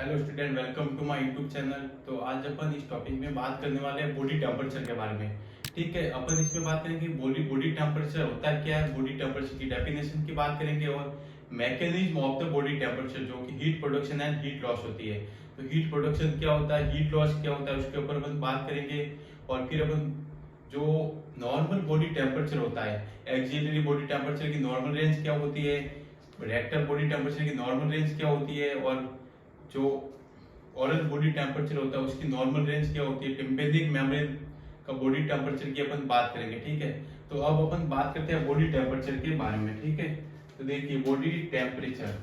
Hello student, welcome to my YouTube channel. तो आज अपन इस टॉपिक में बात करने वाले हैं बॉडी टेम्परेचर के बारे में। ठीक है, अपन इसमें बात करेंगे बॉडी बॉडी टेम्परेचर होता है क्या है, बॉडी टेम्परेचर की डेफिनेशन की बात करेंगे और mechanism of the body temperature जो कि heat production and heat loss होती है। तो हीट प्रोडक्शन क्या होता है, हीट लॉस क्या होता है, उसके ऊपर अपन बात करेंगे। और फिर अपन जो नॉर्मल बॉडी टेम्परेचर होता है, एक्सिलरी बॉडी टेम्परेचर की नॉर्मल रेंज क्या होती है, रेक्टल बॉडी टेम्परेचर की नॉर्मल रेंज क्या होती है, और जो ओरल बॉडी टेम्परेचर होता है उसकी नॉर्मल रेंज क्या होती है, टिम्पेनिक मेम्ब्रेन का बॉडी टेम्परेचर की अपन बात करेंगे। ठीक है, तो अब अपन बात करते हैं बॉडी टेम्परेचर के बारे में। ठीक है, तो देखिए बॉडी टेम्परेचर,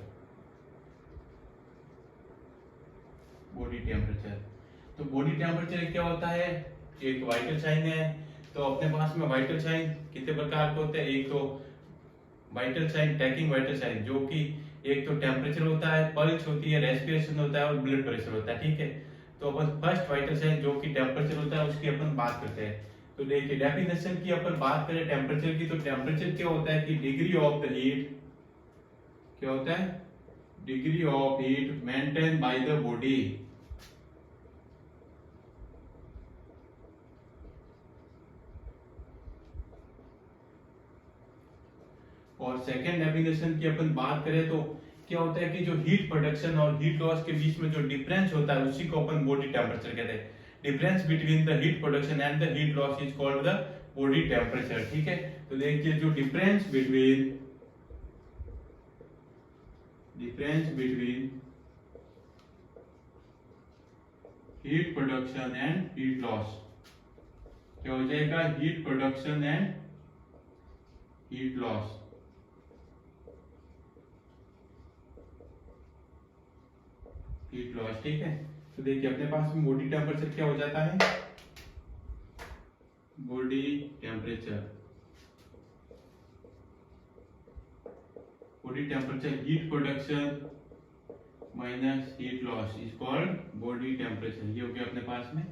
बॉडी टेम्परेचर तो बॉडी टेम्परेचर क्या होता है, एक वाइटल साइन है। तो अपने पास में वाइटल साइन कितने प्रकार के होते हैं, एक तो vital sign, taking vital sign जो कि एक तो टेम्परेचर होता है, पल्स होती है, रेस्पिरेशन होता है और ब्लड प्रेशर होता है। ठीक है, तो अपन फर्स्ट वाइटल साइन जो कि टेम्परेचर होता है उसकी अपन बात करते हैं। तो देखिए डेफिनेशन की अपन बात करें टेम्परेचर की, तो टेम्परेचर क्या होता है कि डिग्री ऑफ द हीट, क्या होता है, degree of heat maintain by the body और सेकेंड डेफिनेशन की अपन बात करें तो क्या होता है कि जो हीट प्रोडक्शन और हीट लॉस के बीच में जो डिफरेंस होता है उसी को अपन बॉडी टेम्परेचर कहते हैं। Difference between the heat production and the heat loss is called the body temperature. ठीक है, तो देखिए जो difference between heat production and heat loss क्या हो जाएगा, heat production and heat loss. Heat loss, ठीक है। तो देखिए अपने पास में बॉडी टेम्परेचर क्या हो जाता है, body temperature, body temperature heat production minus heat loss is called body temperature. ये हो गया अपने पास में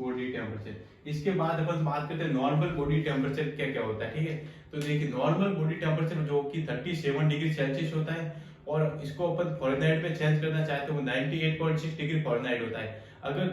बॉडी टेम्परेचर। इसके बाद अपन बात करते हैं नॉर्मल बॉडी टेम्परेचर क्या क्या होता है। ठीक है, तो देखिए नॉर्मल बॉडी टेम्परेचर जो कि 37 डिग्री सेल्सियस होता है और इसको अपन फ़ारेनहाइट में चेंज करना चाहते हैं वो 98.6 डिग्री फ़ारेनहाइट होता है। अगर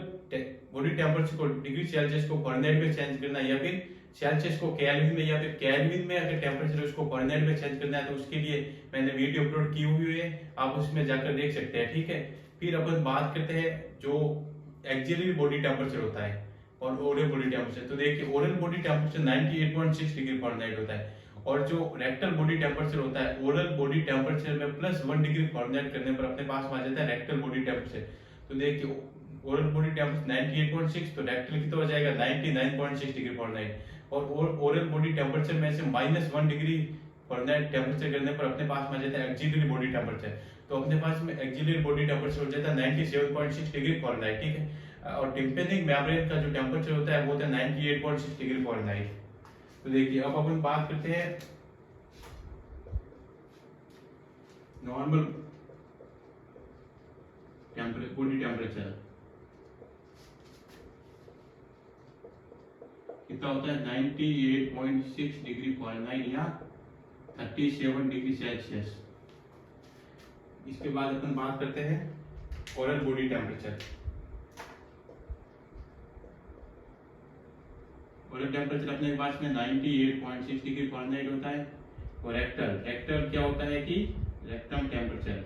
बॉडी टेम्परेचर को डिग्री सेल्सियस को फ़ारेनहाइट में चेंज करना है या फिर सेल्सियस को केल्विन में या फिर केल्विन में अगर टेम्परेचर उसको फ़ारेनहाइट में चेंज करना है तो उसके लिए मैंने वीडियो अपलोड की हुई है, आप उसमें जाकर देख सकते हैं। ठीक है, फिर अपन बात करते हैं जो एक्सिलरी बॉडी टेम्परेचर होता है और ओरल बॉडी टेम्परेचर। तो देखिए oral body temperature 98.6 degree Fahrenheit होता है और जो रेक्टल बॉडी टेम्परेचर होता है ओरल बॉडी टेम्परेचर में +1 डिग्री फ़ारेनहाइट करने पर अपने पास आ जाता है रेक्टल बॉडी टेम्परेचर। तो देखिए ओरल बॉडी टेम्परेचर 98.6, तो रेक्टल कितना हो जाएगा 99.6 डिग्री फ़ारेनहाइट और ओरल बॉडी टेम्परेचर में से -1 डिग्री फ़ारेनहाइट टेम्परेचर करने पर अपने पास आ जाता है एक्सिलरी बॉडी टेम्परेचर। तो अपने पास में एक्सिलरी बॉडी टेम्परेचर हो जाता है 97.6 डिग्री फ़ारेनहाइट। ठीक है, और टिम्पेनिक मेम्ब्रेन का जो टेम्परेचर होता है वो होता है 98.6 डिग्री फ़ारेनहाइट। तो देखिए अब अपन बात करते हैं नॉर्मल बॉडी टेम्परेचर कितना होता है 98.6 डिग्री फ़ारेनहाइट या 37 डिग्री सेल्सियस। इसके बाद अपन बात करते हैं oral body temperature. Oral temperature अपने पास में 98.6 डिग्री फ़ारेनहाइट होता है और रेक्टल क्या होता है कि रेक्टम टेम्परेचर,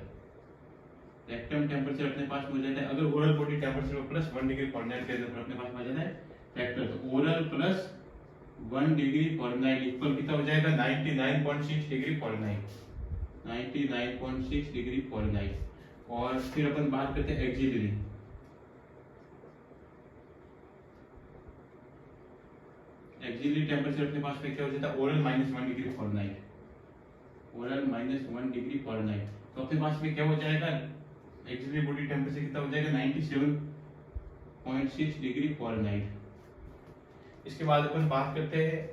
रेक्टम टेम्परेचर अपने पास हो जाता है अगर ओरल बॉडी टेम्परेचर को +1 डिग्री फ़ारेनहाइट के अंदर अपने पास आ जाता है रेक्टल। तो ओरल +1 डिग्री फ़ारेनहाइट इक्वल कितना हो जाएगा 99.6 डिग्री फ़ारेनहाइट, 99.6 डिग्री फ़ारेनहाइट। और फिर अपन बात करते हैं एक्सिलरी। एक्सिलरी टेम्परेचर अपने पास में क्या हो जाता है oral -1 degree Fahrenheit, oral -1 degree Fahrenheit. तो अपने पास में क्या हो जाएगा एक्सिलरी बॉडी टेम्परेचर कितना हो जाएगा 97.6 डिग्री फ़ारेनहाइट। इसके बाद अपन बात करते हैं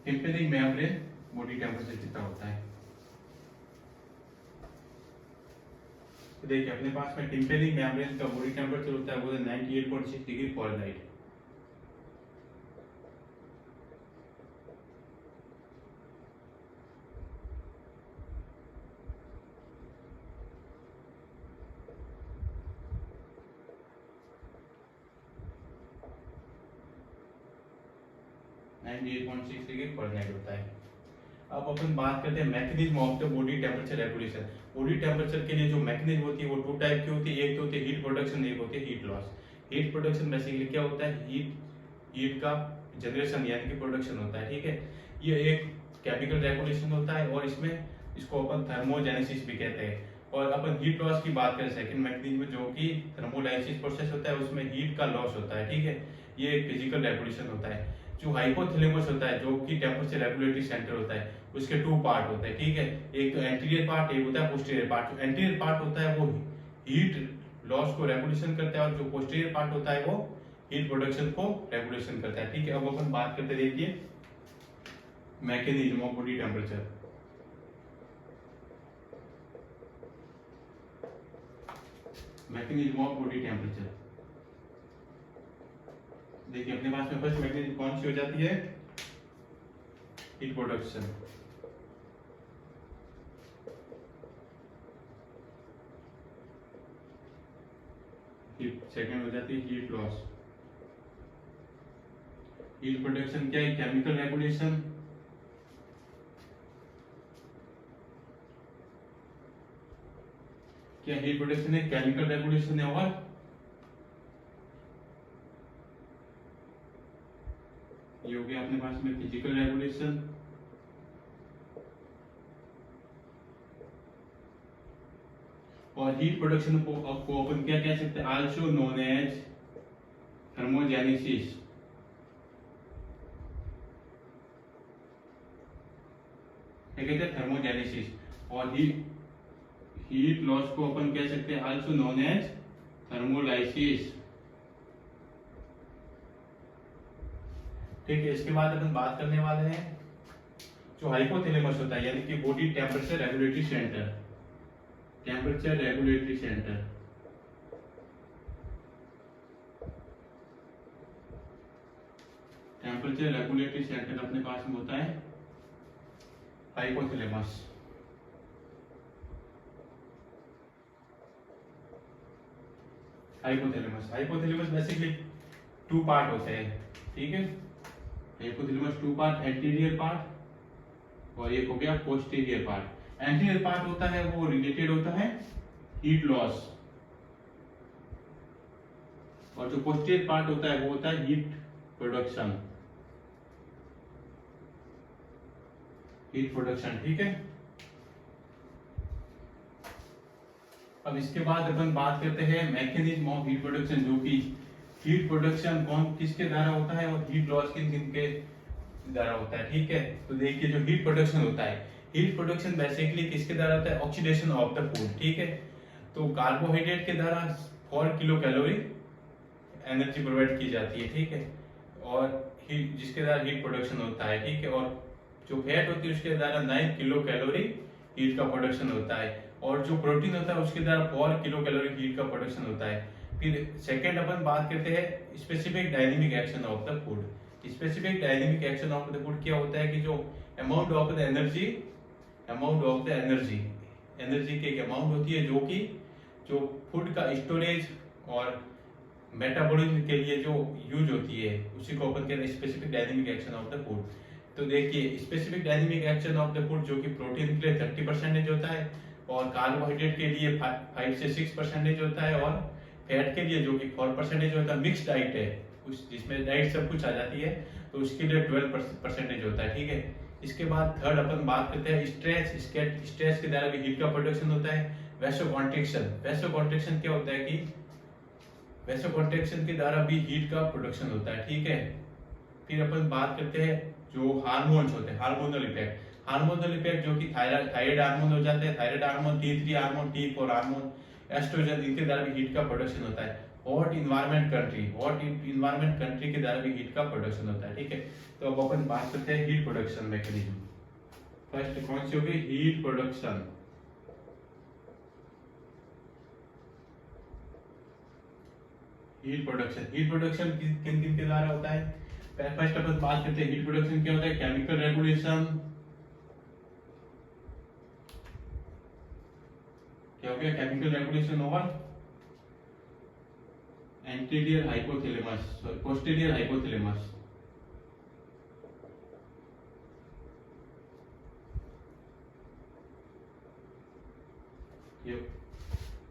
टिम्पेनिक मेम्ब्रेन बॉडी टेम्परेचर कितना होता है। तो देखिए अपने पास में टिम्पेनिक मेम्ब्रेन का बॉडी टेम्परेचर होता है वो 98.6 डिग्री फ़ारेनहाइट। 98.6 डिग्री फॉरेनहाइट होता है। अब अपन बात करते हैं mechanism of the body temperature regulation. Body temperature के लिए जो मैकेनिज्म होती है वो टू टाइप की होती है, एक तो होती है हीट प्रोडक्शन, एक होती है heat loss. Heat production basically क्या होता है, हीट का जनरेशन यानी कि प्रोडक्शन होता है, ठीक है। ये एक केमिकल रेगुलेशन होता है और इसमें इसको अपन थर्मोजेनेसिस भी कहते हैं। और अपन हीट लॉस की बात करें सेकंड मैकेनिज्म में, जो कि थर्मोलाइसिस प्रोसेस होता है, उसमें हीट का लॉस होता है, ठीक है। ये एक फिजिकल रेगुलेशन होता है। जो हाइपोथैलेमस होता है, जो कि टेम्परेचर रेगुलेटरी सेंटर होता है, उसके टू पार्ट होते हैं, ठीक है। एक तो एंटीरियर पार्ट, एक होता है पोस्टीरियर पार्ट। जो एंटीरियर पार्ट होता है वो हीट लॉस को रेगुलेशन करता है और जो पोस्टीरियर पार्ट होता है वो हीट प्रोडक्शन को रेगुलेशन करता है, ठीक है। अब अपन बात करते देखिए mechanism of body temperature. Mechanism of body temperature देखिए अपने पास में फर्स्ट मैकेनिज्म कौन सी हो जाती है, हीट प्रोडक्शन। सेकंड हो जाती है हीट लॉस। हीट प्रोडक्शन क्या है, केमिकल रेगुलेशन। क्या हीट प्रोडक्शन है, केमिकल रेगुलेशन है, और ये हो गया अपने पास में फिजिकल रेगुलेशन। और हीट प्रोडक्शन को अपन क्या कह सकते हैं, आल्सो नोन एज थर्मोजेनेसिस। क्या कहते हैं, थर्मोजेनेसिस। और हीट लॉस को अपन कह सकते हैं आल्सो नोन एज थर्मोलाइसिस, ठीक है। इसके बाद अपन बात करने वाले हैं जो हाइपोथैलेमस होता है, यानी कि body temperature regulatory centre. Temperature regulatory centre, temperature regulatory centre अपने पास में होता है hypothalamus. Hypothalamus basically two part होते हैं, ठीक है। Hypothalamus two part, anterior part और एक हो गया पोस्टीरियर पार्ट। एंटीरियर पार्ट होता है वो रिलेटेड होता है हीट लॉस, और जो पोस्टीरियर पार्ट होता है वो होता है हीट प्रोडक्शन। हीट प्रोडक्शन, ठीक है। अब इसके बाद अपन बात करते हैं मैकेनिज्म ऑफ हीट प्रोडक्शन, जो कि हीट प्रोडक्शन कौन किसके द्वारा होता है और हीट लॉस किन किन के द्वारा होता है, ठीक है। तो देखिए जो हीट प्रोडक्शन होता है, हीट प्रोडक्शन बेसिकली किसके द्वारा होता है, ऑक्सीडेशन ऑफ द फूड, ठीक है। तो कार्बोहाइड्रेट के द्वारा 4 किलो कैलोरी एनर्जी प्रोवाइड की जाती है, ठीक है। और जिसके द्वारा हीट प्रोडक्शन होता है, ठीक है। और जो फैट होती है उसके द्वारा 9 किलो कैलोरी हीट का प्रोडक्शन होता है, और जो प्रोटीन होता है उसके द्वारा 4 किलो कैलोरी हीट का प्रोडक्शन होता है। फिर सेकंड अपन बात करते हैं specific dynamic action of the food. Specific dynamic action of the food क्या होता है कि जो amount of the energy, energy की एक अमाउंट होती है जो कि जो फूड का स्टोरेज और मेटाबॉलिज्म के लिए जो यूज होती है, उसी को अपन कहते हैं specific dynamic action of the food. तो देखिए specific dynamic action of the food जो कि प्रोटीन के लिए 30% होता है, और कार्बोहाइड्रेट के लिए 5 से 6% होता है, और फैट के लिए जो कि 4% होता है। मिक्स डाइट है उस जिसमें डाइट सब कुछ आ जाती है, तो उसके लिए 12% होता है, ठीक है। इसके बाद थर्ड अपन बात करते हैं स्ट्रेस के द्वारा भी हीट का प्रोडक्शन होता है। वैसोकॉन्ट्रिक्शन क्या होता है कि वैसोकॉन्ट्रिक्शन के द्वारा भी हीट का प्रोडक्शन होता है, ठीक है। फिर अपन बात करते हैं जो हार्मोन्स होते हैं, हार्मोनल इफेक्ट जो कि थायराइड हार्मोन हो जाते हैं, thyroid hormone, T3 hormone, T4 hormone, oestrogen, इनके द्वारा भी हीट का प्रोडक्शन होता है। हॉट इन्वायरमेंट कंट्री के द्वारा भी हीट का प्रोडक्शन होता है, ठीक है। तो अब अपन बात करते हैं हीट प्रोडक्शन मैकेनिज्म। फर्स्ट कौन सी होगी, हीट प्रोडक्शन। हीट प्रोडक्शन किन किन के द्वारा होता है। फर्स्ट अपन बात करते हैं हीट प्रोडक्शन क्या होता है, केमिकल रेगुलेशन, क्या हो गया, chemical regulation over posterior hypothalamus, ये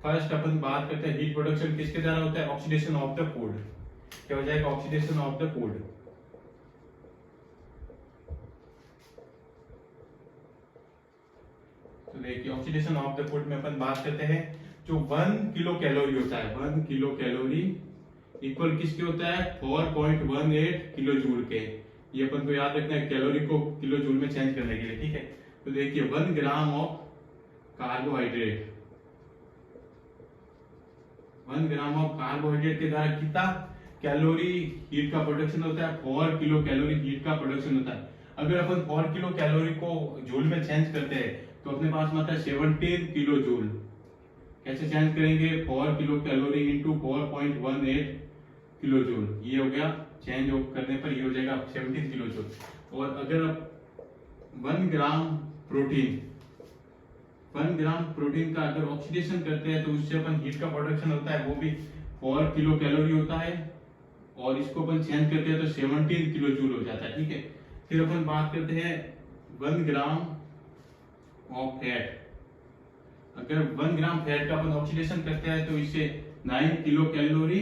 फर्स्ट अपन बात करते हैं हीट प्रोडक्शन किसके द्वारा होता है, ऑक्सीडेशन ऑफ द फूड। क्या हो जाएगा, ऑक्सीडेशन ऑफ द फूड। तो देखिए ऑक्सीडेशन ऑफ द फूड में अपन बात करते हैं जो 1 किलो कैलोरी होता है, 1 किलो कैलोरी इक्वल किसके होता है, 4.18 किलो जूल के। ये अपन को याद रखना है कैलोरी को किलो जूल में चेंज करने के लिए, ठीक है। तो देखिए 1 gram of carbohydrate, 1 gram of carbohydrate के द्वारा कितना कैलोरी हीट का प्रोडक्शन होता है, 4 किलो कैलोरी हीट का प्रोडक्शन होता है। अगर अपन 4 किलो कैलोरी को जूल में चेंज करते हैं तो अपने पास में आता है 17 किलो जूल। कैसे चेंज करेंगे, 4 kilo calorie into 4.18 kilo joule, ये हो गया चेंज करने पर ये हो जाएगा 17 किलो जूल। और अगर 1 ग्राम प्रोटीन, 1 ग्राम प्रोटीन का अगर ऑक्सीडेशन करते हैं तो उससे अपन हीट का प्रोडक्शन होता है, वो भी 4 किलो कैलोरी होता है, और इसको अपन चेंज करते हैं तो 17 किलो जूल हो जाता है, ठीक है। फिर अपन बात करते हैं 1 ग्राम ऑफ फैट। अगर 1 ग्राम फैट का अपन ऑक्सीडेशन करते हैं तो इससे 9 किलो कैलोरी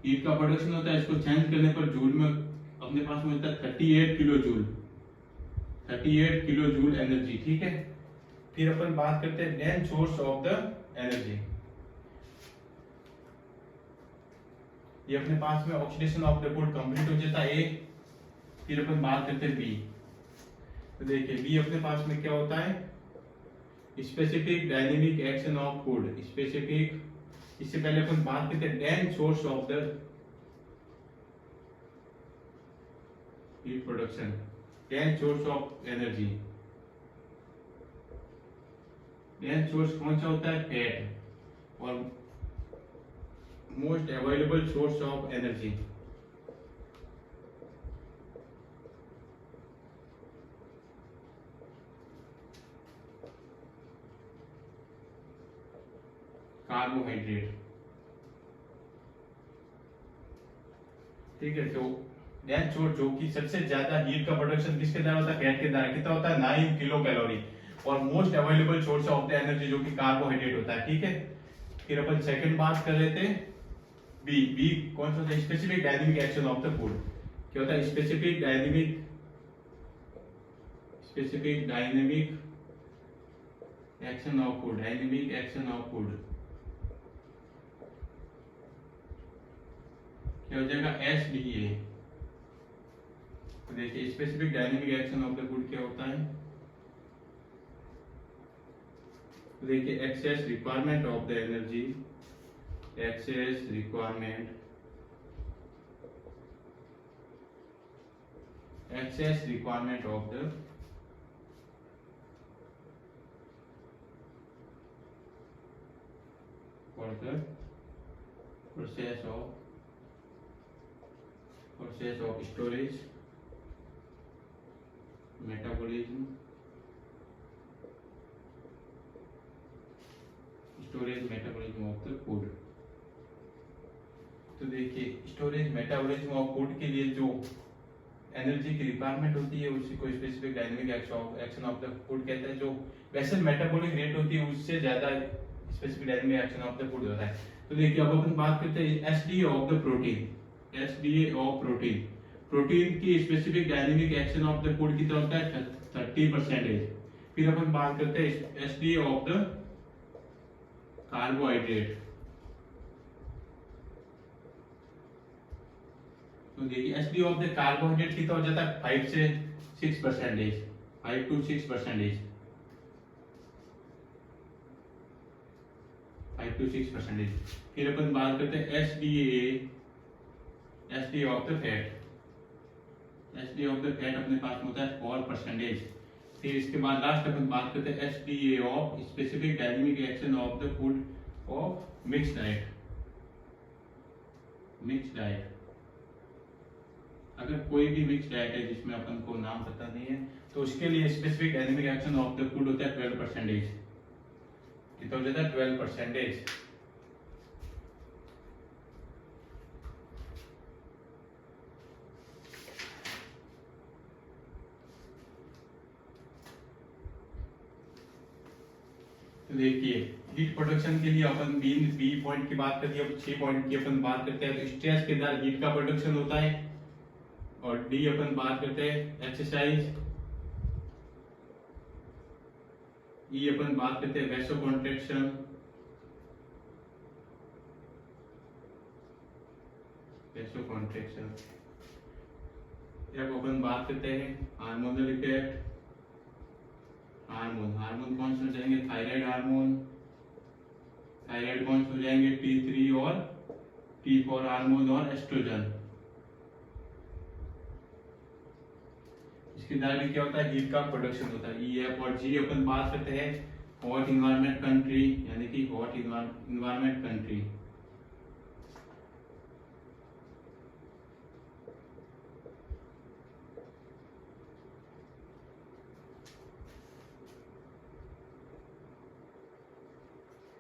हीट का प्रोडक्शन होता है। इसको चेंज करने पर जूल में अपने पास में होता है 38 kilo joule, 38 kilo joule energy, ठीक है। फिर अपन बात करते हैं main source of the energy. ये अपने पास में oxidation of the food complete हो जाता है ए। फिर अपन बात करते हैं बी। तो देखिए बी अपने पास में क्या होता है, specific dynamic action of food. Specific, इससे पहले अपन बात करते हैं main source of the heat production, main source of energy. Main source कौन सा होता है, फैट। और most available source of energy, carbohydrate, ठीक है। तो मेन सोर्स जो कि सबसे ज्यादा हीट का प्रोडक्शन किसके द्वारा होता है, फैट के द्वारा। कितना होता है, 9 किलो कैलोरी। और most available source of the energy जो कि कार्बोहाइड्रेट होता है, ठीक है। फिर अपन सेकंड बात कर लेते हैं बी। बी कौन सा होता है, specific dynamic action of the food. क्या होता है, specific dynamic action of food, dynamic action of food क्या हो जाएगा, SDA। तो देखिए specific dynamic action of the food क्या होता है, तो देखिए excess requirement of the energy, excess requirement of the for the process of storage, metabolism, of the food। तो देखिए स्टोरेज मेटाबॉलिज्म ऑफ फूड के लिए जो एनर्जी की रिक्वायरमेंट होती है उसी को specific dynamic action of the food कहते हैं। जो वैसे मेटाबॉलिक रेट होती है उससे ज्यादा specific dynamic action of the food होता है। तो देखिए अब अपन बात करते हैं SDA of the protein. SDA of protein, protein की specific dynamic action of the food कितना होता है, 30%। फिर अपन बात करते हैं एसडीए ऑफ द कार्बोहाइड्रेट। तो देखिए एसडीए ऑफ द कार्बोहाइड्रेट कितना हो जाता है, 5 से 6%, 5 to 6%, 5 to 6%। फिर अपन बात करते हैं SDA of the fat. SDA of the fat अपने पास में होता है 4%। फिर इसके बाद लास्ट अपन बात करते हैं SDA of specific dynamic action of the food of mixed diet. Mixed diet, अगर कोई भी मिक्स डाइट है जिसमें अपन को नाम पता नहीं है तो उसके लिए specific dynamic action of the food होता है 12%। कितना हो जाता है, 12%। तो देखिए हीट प्रोडक्शन के लिए अपन बी पॉइंट की बात करते हैं, 6 पॉइंट की अपन बात करते हैं। तो स्ट्रेस के द्वारा हीट का प्रोडक्शन होता है, और डी अपन बात करते हैं एक्सरसाइज, ई अपन बात करते हैं वैसो कॉन्ट्रैक्शन, वैसो कॉन्ट्रैक्शन। जब अपन बात करते हैं हार्मोनल इफेक्ट, हार्मोन, हार्मोन कौन से हो जाएंगे, थायराइड हार्मोन, थायराइड कौन से हो जाएंगे, T3 और T4 हार्मोन और एस्ट्रोजन। इसके द्वारा भी क्या होता है, हीट का प्रोडक्शन होता है। ई एफ और जी अपन बात करते हैं हॉट इन्वायरमेंट कंट्री, यानी कि हॉट इन्वायरमेंट कंट्री।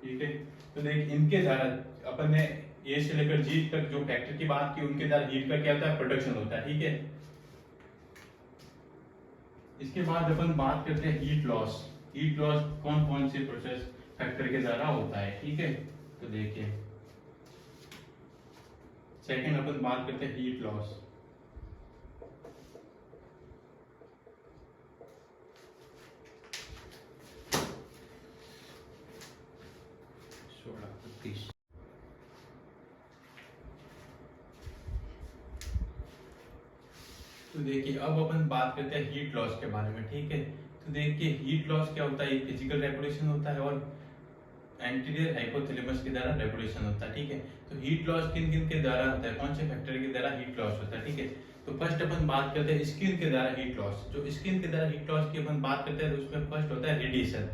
ठीक है, तो देख इनके द्वारा अपन ने ए से लेकर जी तक जो फैक्टर की बात की, उनके द्वारा हीट का क्या होता है, प्रोडक्शन होता है। ठीक है, इसके बाद अपन बात करते हैं हीट लॉस। हीट लॉस कौन कौन से प्रोसेस फैक्टर के द्वारा होता है। ठीक है, तो देखिए सेकंड अपन बात करते हैं हीट लॉस। तो देखिए अब अपन बात करते हैं हीट लॉस के बारे में। ठीक है, तो देखिए हीट लॉस क्या होता है, फिजिकल रेगुलेशन होता है और एंटीरियर हाइपोथैलेमस के द्वारा रेगुलेशन होता है। ठीक है, तो हीट लॉस किन किन के द्वारा होता है, कौन से फैक्टर के द्वारा हीट लॉस होता है। ठीक है, तो फर्स्ट अपन बात करते हैं स्किन के द्वारा हीट लॉस। जो स्किन के द्वारा हीट लॉस की अपन बात करते हैं तो उसमें फर्स्ट होता है रेडिएशन।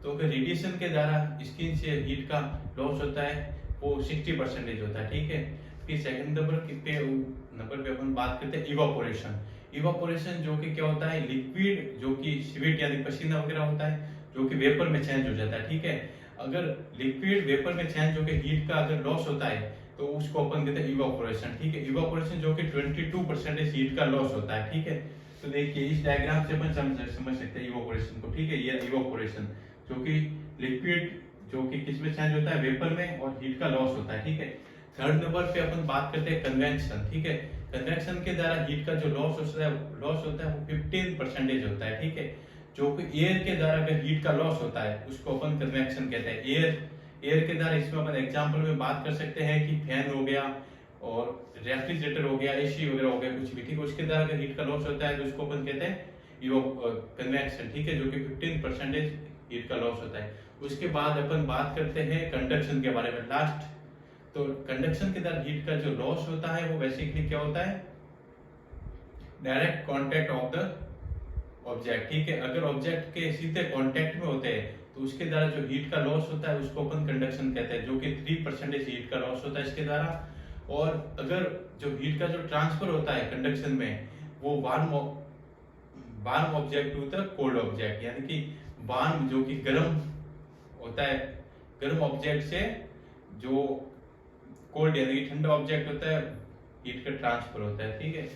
तो अगर रेडिएशन के द्वारा स्किन से हीट का लॉस होता है वो 60% होता है। ठीक है, फिर सेकंड नंबर पे अपन बात करते हैं इवापोरेशन। इवापोरेशन जो कि क्या होता है, लिक्विड जो कि स्वेट यानी पसीना वगैरह होता है जो कि वेपर में चेंज हो जाता है। ठीक है, अगर लिक्विड वेपर में चेंज होकर हीट का अगर लॉस होता है तो उसको अपन कहते हैं इवापोरेशन। ठीक है, इवापोरेशन जो कि 22% हीट का लॉस होता है। ठीक है, तो देखिए इस डायग्राम से अपन समझ सकते हैं इवापोरेशन को। ठीक है, ये इवापोरेशन जो कि लिक्विड जो कि किस में चेंज होता है, वेपर में, और हीट का लॉस होता है। ठीक है, थर्ड नंबर पे अपन बात करते हैं कन्वेक्शन। ठीक है, कन्वेक्शन के द्वारा हीट का जो लॉस होता है वो 15% होता है। ठीक है, जो कि एयर के द्वारा अगर हीट का लॉस होता है उसको अपन कन्वेक्शन कहते हैं। एयर के द्वारा इसमें अपन एग्जांपल में बात कर सकते हैं कि फैन हो गया और रेफ्रिजरेटर हो गया, एसी वगैरह हो गया, कुछ भी। ठीक है, उसके द्वारा अगर हीट का लॉस होता है तो उसको अपन कहते हैं कन्वेक्शन। ठीक है, जो कि 15% हीट का लॉस होता है। उसके बाद अपन बात करते हैं कंडक्शन के बारे में लास्ट। तो कंडक्शन के द्वारा हीट का जो लॉस होता है वो बेसिकली क्या होता है, direct contact of the object. ठीक है, अगर ऑब्जेक्ट के सीधे कांटेक्ट में होते हैं तो उसके द्वारा जो हीट का लॉस होता है उसको अपन कंडक्शन कहते हैं, जो कि 3% हीट का लॉस होता है इसके द्वारा। और अगर जो हीट का जो ट्रांसफर होता है कंडक्शन में वो warm object to the cold object, यानी कि वार्म जो कि गर्म होता है, गर्म ऑब्जेक्ट से जो कोल्ड यानी कि ठंडा ऑब्जेक्ट होता है, हीट का ट्रांसफर होता है। ठीक है,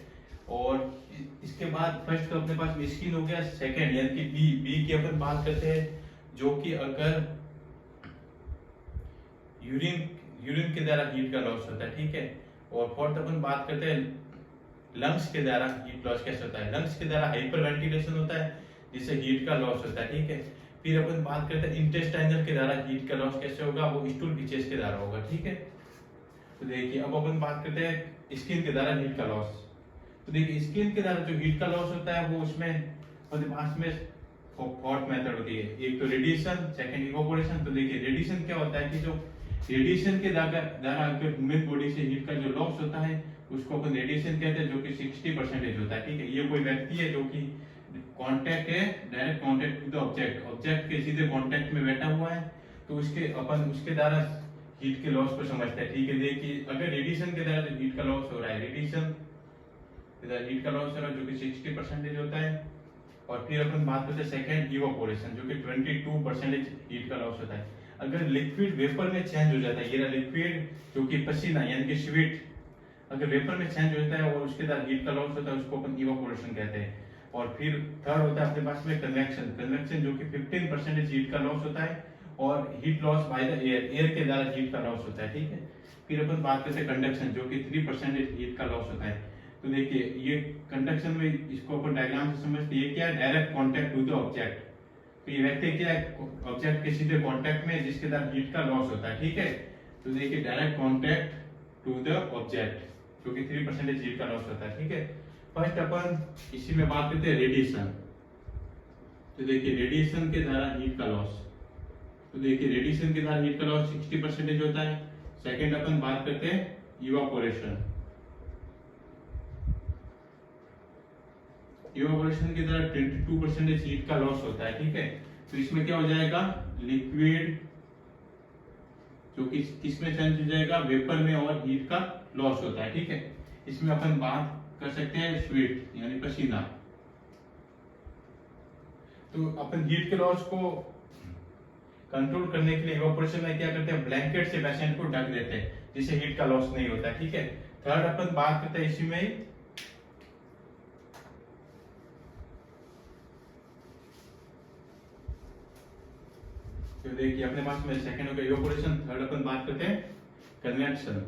और इसके बाद फर्स्ट तो अपने पास स्किन हो गया, सेकंड यानी कि बी की अपन बात करते हैं जो कि अगर यूरिन के द्वारा हीट का लॉस होता है। ठीक है, और फोर्थ अपन बात करते हैं लंग्स के द्वारा हीट लॉस कैसे होता है। लंग्स के द्वारा हाइपर वेंटिलेशन होता है जिससे हीट का लॉस होता है। ठीक है, फिर अपन बात करते हैं इंटेस्टाइनल के द्वारा हीट का लॉस कैसे होगा, वो स्टूल फीचर्स के द्वारा होगा। ठीक है, तो देखिए अब अपन बात करते हैं स्किन के द्वारा हीट का लॉस। तो देखिए स्किन के द्वारा जो हीट का लॉस होता है वो उसमें अपने पास में फोर्थ मेथड होती है, एक तो रेडिएशन, सेकंड इवेपोरेशन। तो देखिए रेडिएशन क्या होता है कि जो रेडिएशन के द्वारा अगर ह्यूमन बॉडी से हीट का जो लॉस होता है उसको अपन रेडिएशन कहते हैं, जो कि 60% होता है। ठीक है, ये कोई व्यक्ति है जो कि कांटेक्ट है, डायरेक्ट कांटेक्ट विद ऑब्जेक्ट के सीधे कांटेक्ट में बैठा हुआ है, तो उसके द्वारा हीट के लॉस को समझते हैं। ठीक है, देखिए अगर रेडिएशन के द्वारा जो हीट का लॉस हो रहा है, रेडिएशन के द्वारा हीट का लॉस हो रहा है जो कि 60% होता है। और फिर अपन बात करते हैं सेकंड इवेपोरेशन, जो कि 22% हीट का लॉस होता है। अगर लिक्विड वेपर में चेंज हो जाता है, ये लिक्विड जो कि पसीना यानी कि स्वेट अगर वेपर में चेंज होता है और उसके द्वारा हीट का लॉस होता है उसको अपन इवेपोरेशन कहते हैं। और फिर थर्ड होता है अपने पास में कन्वेक्शन जो कि 15% हीट का लॉस होता है। और heat loss by the air, air के द्वारा हीट का लॉस होता है, ठीक है। फिर अपन बात करते हैं कंडक्शन, जो कि 3% हीट का लॉस होता है। तो देखिए ये कंडक्शन में, इसको अपन डायग्राम से समझते हैं, ये क्या है, direct contact to the object. तो ये व्यक्ति क्या है, ऑब्जेक्ट के सीधे कांटेक्ट में, जिसके द्वारा हीट का लॉस होता है, ठीक है। तो देखिए direct contact to the object, जो कि 3% हीट का लॉस होता है, ठीक है। फर्स्ट अपन इसी में बात करते हैं रेडिएशन। तो देखिए रेडिएशन के द्वारा हीट का लॉस, तो देखिए रेडिएशन के द्वारा हीट का लॉस 60% होता है। सेकंड अपन बात करते हैं इवापोरेशन। इवापोरेशन के द्वारा 22% हीट का लॉस होता है, ठीक है। तो इसमें क्या हो जाएगा, लिक्विड जो कि किसमें चेंज हो जाएगा, वेपर में, और हीट का लॉस होता है, ठीक है। इसमें अपन बात कर सकते हैं स्वेट यानी पसीना। तो अपन हीट के लॉस को कंट्रोल करने के लिए इवापोरेशन में क्या करते हैं, ब्लैंकेट से पेशेंट को ढक देते हैं, जिससे हीट का लॉस नहीं होता है, ठीक है। थर्ड अपन बात करते हैं इसी में तो देखिए अपने पास में सेकंड हो गया इवापोरेशन। थर्ड अपन बात करते हैं कन्वेक्शन।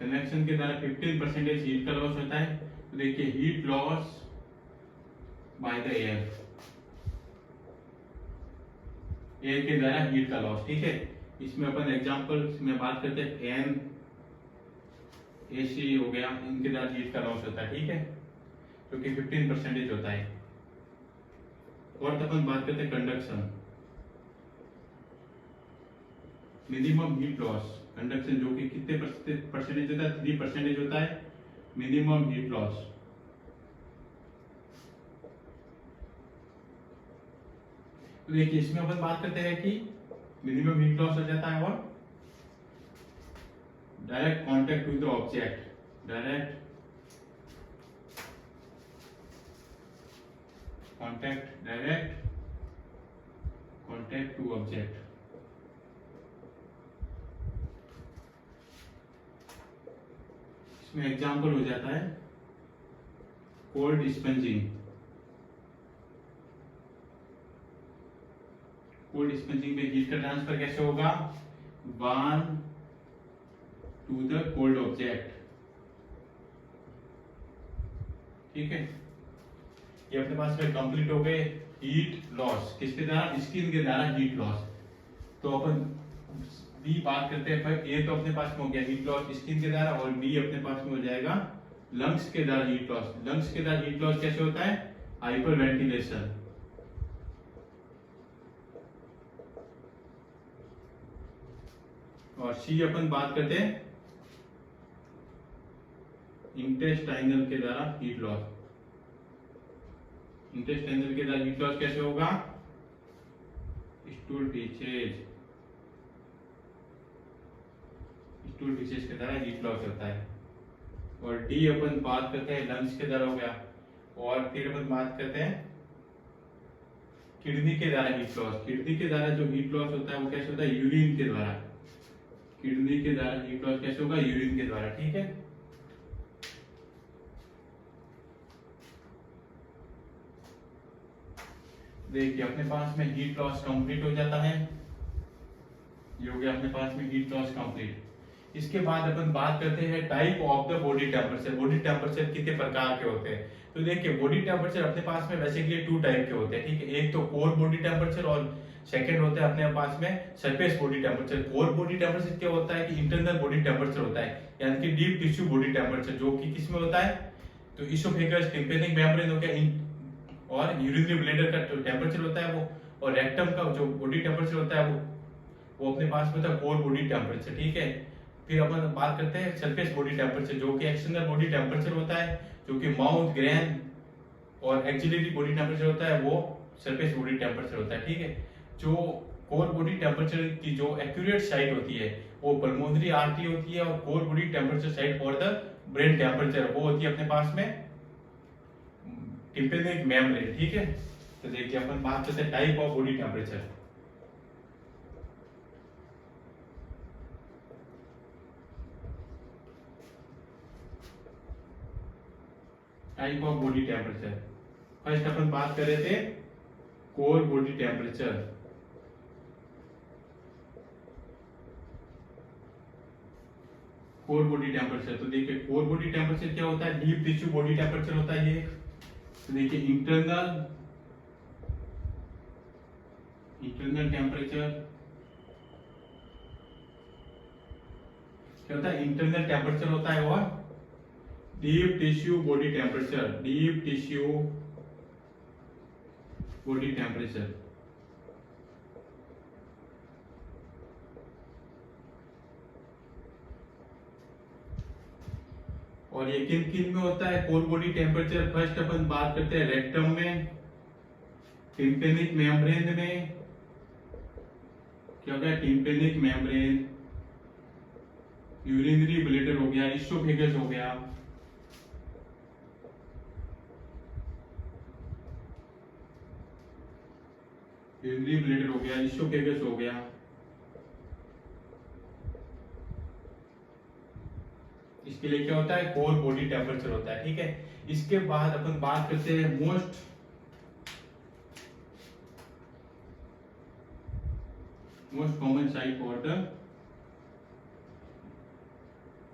कन्वेक्शन के द्वारा 15% हीट का लॉस होता है। तो देखिए heat loss by the air, air के द्वारा हीट का लॉस, ठीक है। इसमें अपन एग्जांपल में बात करते हैं फैन, एसी हो गया, इनके द्वारा हीट का लॉस होता है, ठीक है, जो कि 15% होता है। और अपन बात करते हैं conduction, minimum heat loss. Conduction जो कि कितने परसेंटेज होता है, 3% होता है मिनिमम हीट लॉस। तो देखिए इसमें अपन बात करते हैं कि मिनिमम हीट लॉस हो जाता है, और direct contact to the object, direct contact to object. इसमें एग्जांपल हो जाता है कोल्ड स्पंजिंग। कोल्ड स्पंजिंग में हीट का ट्रांसफर कैसे होगा, one to the cold object, ठीक है। ये अपने पास में कंप्लीट हो गए हीट लॉस, किसके द्वारा, स्किन के द्वारा हीट लॉस। तो अपन बी बात करते हैं, फिर ए तो अपने पास में हो गया हीट लॉस स्किन के द्वारा, और बी अपने पास में हो जाएगा लंग्स के द्वारा हीट लॉस। लंग्स के द्वारा हीट लॉस कैसे होता है, हाइपर वेंटिलेशन। और सी अपन बात करते हैं इंटेस्टाइनल के द्वारा हीट लॉस। इंटेस्टाइनल के द्वारा हीट लॉस कैसे होगा, स्टूल फीसेज, स्टूल फीसेज के द्वारा हीट लॉस होता है। और डी अपन बात करते हैं लंग्स के द्वारा हो गया। और फिर अपन बात करते हैं किडनी के द्वारा हीट लॉस। किडनी के द्वारा जो हीट लॉस होता है वो कैसे होता है, यूरिन के द्वारा। किडनी के द्वारा हीट लॉस कैसे होगा, यूरिन के द्वारा, ठीक है। देखिए अपने पास में हीट लॉस कंप्लीट हो जाता है, ये हो गया अपने पास में हीट लॉस कंप्लीट। इसके बाद अपन बात करते हैं type of the body temperature. Body temperature कितने प्रकार के होते हैं, तो देखिए बॉडी टेम्परेचर अपने पास में बेसिकली 2 टाइप के होते हैं, ठीक है। एक तो कोर बॉडी टेम्परेचर, और सेकंड होता है अपने पास में surface body temperature. Core body temperature क्या होता है कि इंटरनल बॉडी टेम्परेचर होता है, यानी कि डीप टिश्यू बॉडी टेम्परेचर, जो कि किसमें होता है, तो इसोफेगस, टिम्पैनिक मेम्ब्रेन हो गया, और यूरिनरी ब्लैडर का जो टेम्परेचर होता है वो, और रेक्टम का जो बॉडी टेम्परेचर होता है वो अपने पास में होता है कोर बॉडी टेम्परेचर, ठीक है। फिर अपन बात करते हैं सरफेस बॉडी टेम्परेचर, जो कि एक्सटर्नल बॉडी टेम्परेचर होता है, जो कि माउथ, ग्रैन और एक्सिलरी बॉडी टेम्परेचर होता है, वो सरफेस बॉडी टेम्परेचर होता है, ठीक है। जो कोर बॉडी टेम्परेचर की जो एक्यूरेट साइड होती है वो पल्मोनरी आर्टरी होती है, और core body temperature side for the brain temperature वो होती है अपने पास में टिम्पैनिक मेम्ब्रेन, ठीक है। तो देखिए अपन बात करते हैं type of body temperature. Type of body temperature, first अपन बात कर रहे थे core body temperature, core body temperature. तो देखिए कोर बॉडी टेम्परेचर क्या होता है, डीप टिश्यू बॉडी टेम्परेचर होता है ये। तो देखिए इंटरनल टेम्परेचर क्या होता है, इंटरनल टेम्परेचर होता है। और deep tissue body temperature, deep tissue body temperature. और ये किन किन में होता है कोर बॉडी टेम्परेचर? फर्स्ट अपन बात करते हैं रेक्टम में, टिम्पेनिक मेम्ब्रेन में। क्या होता है, टिम्पेनिक मेम्ब्रेन, यूरिनरी ब्लैडर हो गया, इसोफेगस हो गया, यूरिनरी ब्लैडर हो गया, इसोफेगस हो गया। इसके लिए क्या होता है, कोर बॉडी टेम्परेचर होता है। ठीक है, इसके बाद अपन बात करते हैं most common site for the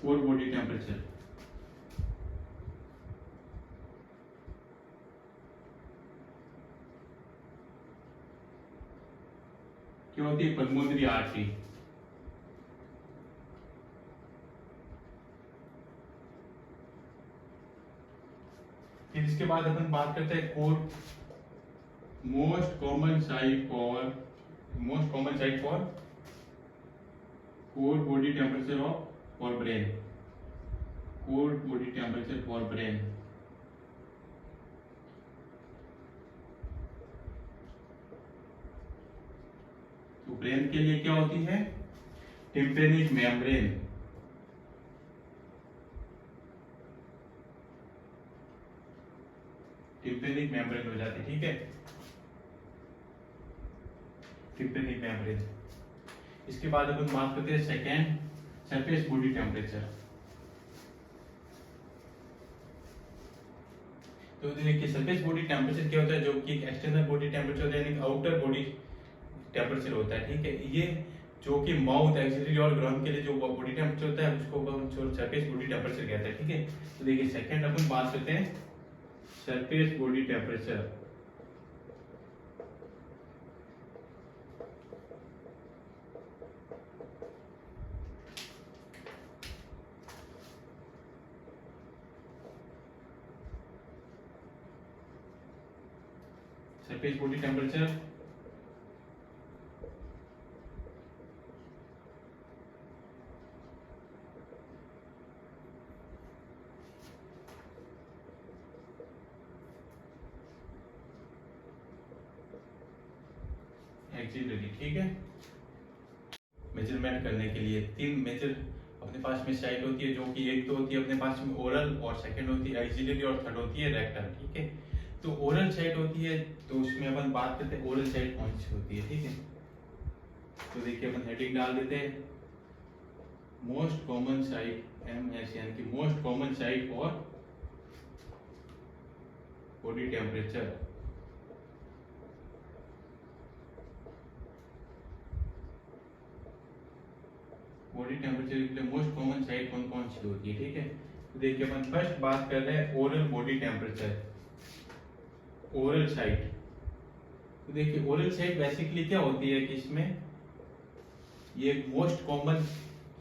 core body temperature. क्या होती है, पल्मोनरी आर्टरी। फिर इसके बाद अपन बात करते हैं core most common site for core body temperature for brain, core body temperature for brain. तो ब्रेन के लिए क्या होती है, टिम्पेनिक मेम्ब्रेन, टिम्पेनिक मेम्ब्रेन हो जाती है। ठीक है, टिम्पेनिक मेम्ब्रेन। इसके बाद अपन बात करते हैं सेकेंड, सरफेस बॉडी टेम्परेचर। तो देखिए सरफेस बॉडी टेम्परेचर क्या होता है, जो कि एक्सटर्नल बॉडी टेम्परेचर होता है, यानी आउटर बॉडी टेम्परेचर होता है। ठीक है, ये जो कि माउथ, एक्सिलरी और ग्रम के लिए जो बॉडी टेम्परेचर होता है उसको हम सरफेस बॉडी टेम्परेचर कहते हैं। ठीक है, तो देखिए सेकेंड अपन बात करते हैं surface body temperature. Surface body temperature axillary. ठीक है, मेजरमेंट करने के लिए तीन मेजर अपने पास में साइट होती है, जो कि एक तो होती है अपने पास में ओरल, और सेकंड होती है एक्सिलरी, और थर्ड होती है रेक्टल। ठीक है, तो ओरल साइट होती है, तो उसमें अपन बात करते हैं ओरल साइट कौन सी होती है। ठीक है, तो देखिए अपन हेडिंग डाल देते हैं मोस्ट कॉमन साइट, MS, यानी कि most common site for body temperature. Body temperature के लिए मोस्ट कॉमन साइट कौन कौन सी होती है। ठीक है, तो देखिए अपन फर्स्ट बात कर रहे हैं oral body temperature, oral site. तो देखिए ओरल साइट बेसिकली क्या होती है कि इसमें ये most common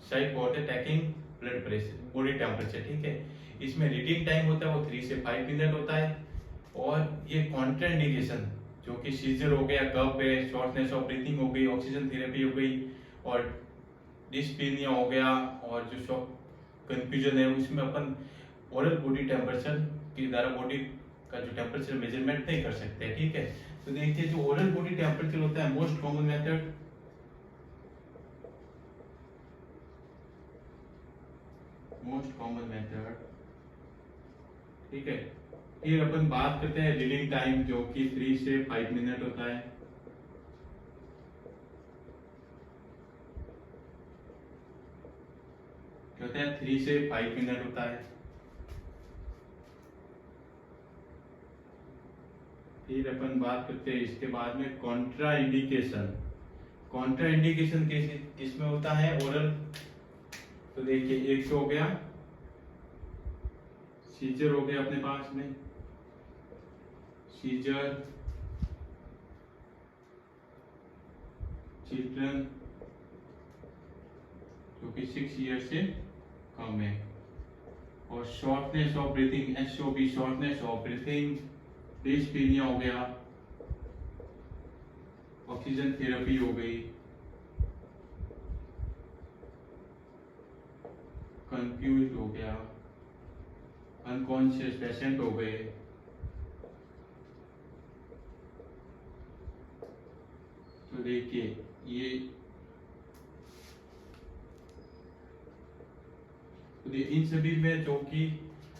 site for the taking blood pressure, body temperature. ठीक है, इसमें रीडिंग टाइम होता है वो 3 से 5 मिनट होता है, और ये कॉन्ट्राइंडिकेशन जो कि सीजर हो गया, कफ है, शॉर्टनेस ऑफ ब्रीथिंग हो गई, ऑक्सीजन थेरेपी हो गई, और डिस्पीनिया हो गया, और जो शॉक कंफ्यूजन है, उसमें अपन ओरल बॉडी टेम्परेचर के द्वारा बॉडी का जो टेम्परेचर मेजरमेंट नहीं कर सकते। ठीक है, तो देखिए जो ओरल बॉडी टेम्परेचर होता है मोस्ट कॉमन मेथड, ठीक है। फिर अपन बात करते हैं रीडिंग टाइम, जो कि 3 से 5 मिनट होता है। क्या होता है, 3 से 5 मिनट होता है। फिर फिर अपन बात करते हैं इसके बाद में कॉन्ट्रा इंडिकेशन। कॉन्ट्रा इंडिकेशन किसमें होता है? ओरल। तो देखिए एक तो हो गया सीजर, हो गया अपने पास में सीजर चिल्ड्रन जो कि 6 ईयर से कम है, और shortness of breathing SOB, shortness of breathing, dyspnoea हो गया, ऑक्सीजन थेरेपी हो गई, कंफ्यूज हो गया, अनकॉन्शियस पेशेंट हो गए, तो देखिए ये इन सभी में जो कि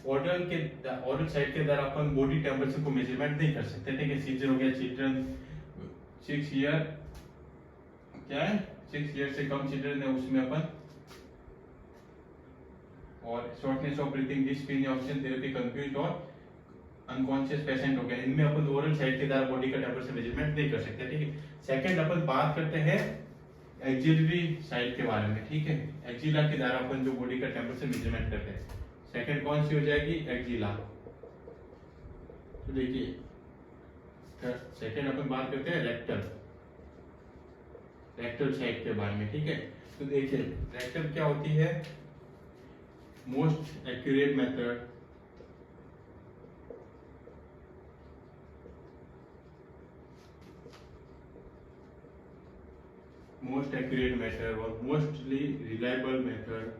ओरल साइड के द्वारा अपन बॉडी टेम्परेचर को मेजरमेंट नहीं कर सकते, ठीक है। सीजर हो गया चिल्ड्रन 6 ईयर, क्या है 6 ईयर से कम चिल्ड्रन है उसमें अपन, और shortness of breathing, dyspnoea, oxygen therapy, confuse और अनकॉन्शियस पेशेंट हो गया, इनमें अपन ओरल साइड के द्वारा बॉडी का टेम्परेचर मेजरमेंट नहीं कर सकते, ठीक है। सेकंड अपन बात करते हैं एक्सिलरी साइड के बारे में, ठीक है। एक्सिला के द्वारा अपन जो बॉडी का टेम्परेचर मेजरमेंट करते हैं, सेकंड कौन सी हो जाएगी? एक्सिला। तो देखिए सेकंड अपन बात करते हैं रेक्टल साइड के बारे में, ठीक है। तो देखिए रेक्टल क्या होती है? मोस्ट एक्यूरेट मेथड और मोस्टली रिलायबल मेथड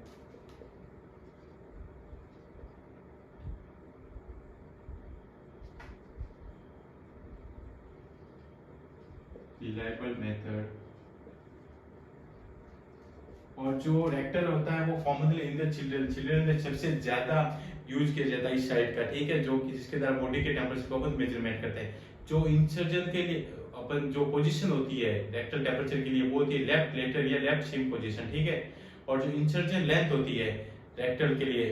और जो रेक्टल होता है वो कॉमनली इन द चिल्ड्रन में सबसे ज्यादा यूज किया जाता है इस साइड का, ठीक है, जो कि जिसके द्वारा बॉडी के टेम्परेचर को अपन मेजरमेंट करते हैं। जो इंसर्जन के लिए अपन जो पोजीशन होती है रेक्टल टेम्परेचर के लिए वो होती है लेफ्ट लेटर या लेफ्ट शिम पोजीशन, ठीक है। और जो इंसर्जन लेंथ होती है रेक्टल के लिए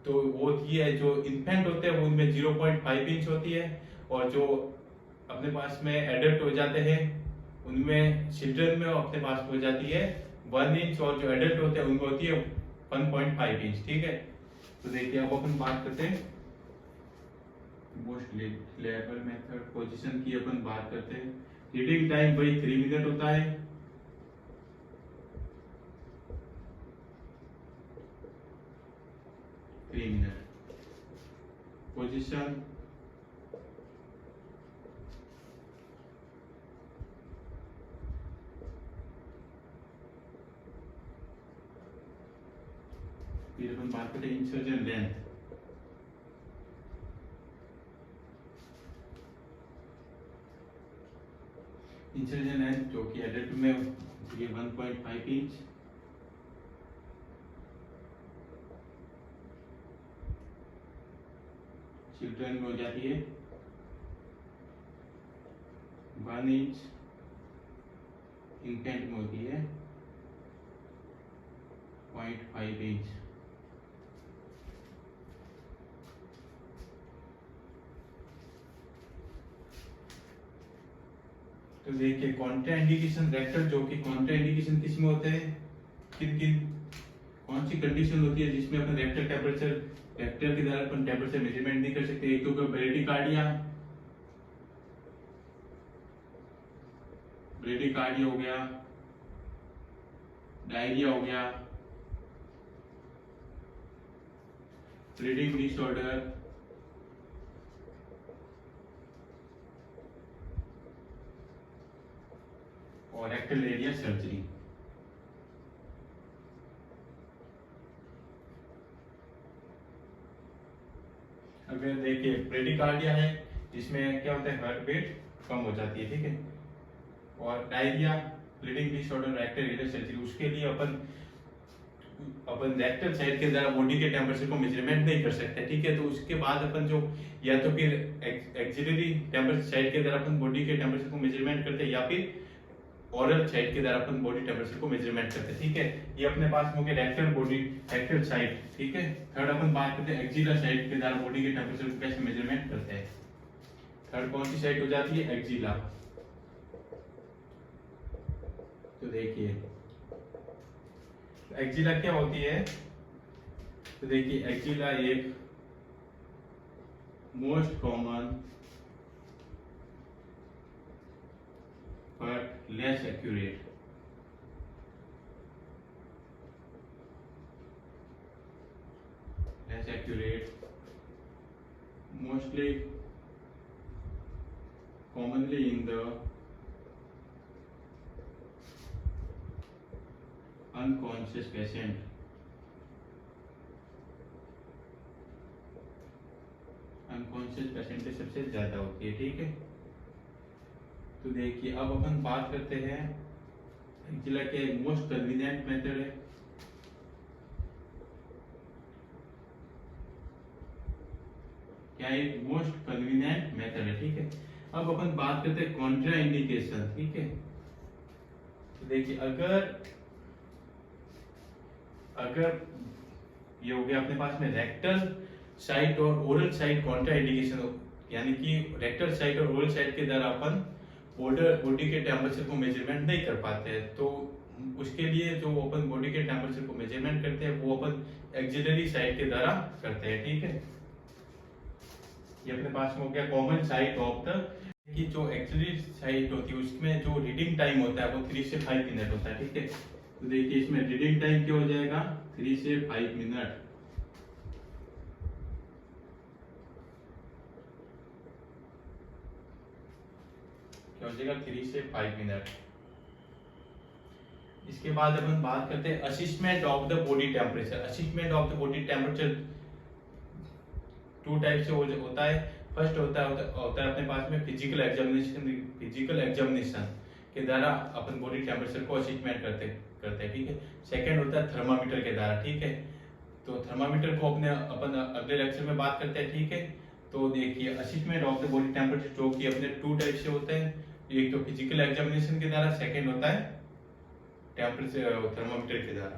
तो वो होती है, जो इन्फेंट होते हैं वो उनमें 0.5 इंच होती है, और जो अपने पास में एडल्ट हो जाते हैं उनमें चिल्ड्रन में अपने पास हो जाती है 1 इंच, और जो एडल्ट होते हैं उनको होती है 1.5 इंच, ठीक है। तो देखिए अब अपन बात करते हैं मोस्ट रिलायबल मेथड पोजीशन की अपन बात करते हैं। रीडिंग टाइम वही 3 मिनट होता है, पोजीशन फिर अपन बात करते हैं इंसर्जन लेंथ। इंसर्जन लेंथ जो कि एडल्ट में ये 1.5 इंच, चिल्ड्रन में हो जाती है 1 इंच, इन्फेंट में होती है 0.5 इंच। तो देखिए कॉन्ट्राइंडिकेशन रेक्टल, जो कि कॉन्ट्राइंडिकेशन किस में होते हैं, किन कौन सी कंडीशन होती है जिसमें अपन रेक्टल के द्वारा अपन टेम्परेचर मेजरमेंट नहीं कर सकते? एक तो ब्रेडिकार्डिया हो गया, डायरिया हो गया, ब्लीडिंग डिसऑर्डर, और रेक्टल एरिया सर्जरी। अगर देखिए ब्रेडिकार्डिया है जिसमें क्या होता है हार्ट बीट कम हो जाती है, ठीक है, और diarrhoea, bleeding disorder, rectal area surgery, उसके लिए अपन रेक्टल साइड के द्वारा बॉडी के टेम्परेचर को मेजरमेंट नहीं कर सकते, ठीक है। तो उसके बाद अपन जो या तो फिर एक्सिलरी टेम्परेचर साइड के द्वारा अपन बॉडी के टेम्परेचर को मेजरमेंट करते हैं, या फिर ओरल साइड के द्वारा अपन बॉडी टेम्परेचर को मेजरमेंट करते हैं, ठीक है। ये अपने पास हो गया रेक्टल साइड, ठीक है। थर्ड अपन बात करते हैं एक्सिला साइड के द्वारा बॉडी के टेम्परेचर को कैसे मेजरमेंट करते हैं। थर्ड कौन सी साइट हो जाती है? एक्जिला। तो देखिए एक्जिला क्या होती है? तो देखिए एक्जिला एक most common but less accurate mostly commonly in the unconscious patient पे सबसे ज्यादा होती है। ठीक है, तो देखिए अब अपन बात करते हैं एक्जिला के मोस्ट कन्वीनियंट मेथड है। क्या एक मोस्ट कन्वीनियंट मेथड है। ठीक है, अब अपन बात करते हैं कॉन्ट्रा इंडिकेशन। ठीक है, तो देखिए अगर ये हो गया अपने पास में रेक्टल साइट और ओरल साइट कॉन्ट्रा इंडिकेशन हो, यानी कि रेक्टल साइट और ओरल साइट के द्वारा अपन बॉडी के टेम्परेचर को मेजरमेंट नहीं कर पाते हैं, तो उसके लिए जो अपन बॉडी के टेम्परेचर को मेजरमेंट करते हैं वो अपन एक्सिलरी साइट के द्वारा करते हैं। ठीक है, ये अपने पास में हो गया कॉमन साइट ऑफ द कि जो एक्सिलरी साइट होती है उसमें जो रीडिंग टाइम होता है वो 3 से 5 मिनट होता है। ठीक है, तो देखिए इसमें रीडिंग टाइम क्या हो जाएगा? 3 से 5 मिनट। क्या हो जाएगा? 3 से 5 मिनट। इसके बाद अपन बात करते हैं assessment of the body temperature. Assessment of the body temperature 2 type से होता है। फर्स्ट होता है अपने पास में फिजिकल एग्जामिनेशन के द्वारा अपन बॉडी टेम्परेचर को असेसमेंट करते हैं। ठीक है, सेकंड होता है थर्मामीटर के द्वारा। ठीक है, तो थर्मामीटर को अपन अगले लेक्चर में बात करते हैं। ठीक है, तो देखिए assessment of the body temperature जो कि अपने 2 टाइप से होते हैं। एक तो फिजिकल एग्जामिनेशन के द्वारा, सेकंड होता है टेम्परेचर थर्मामीटर के द्वारा।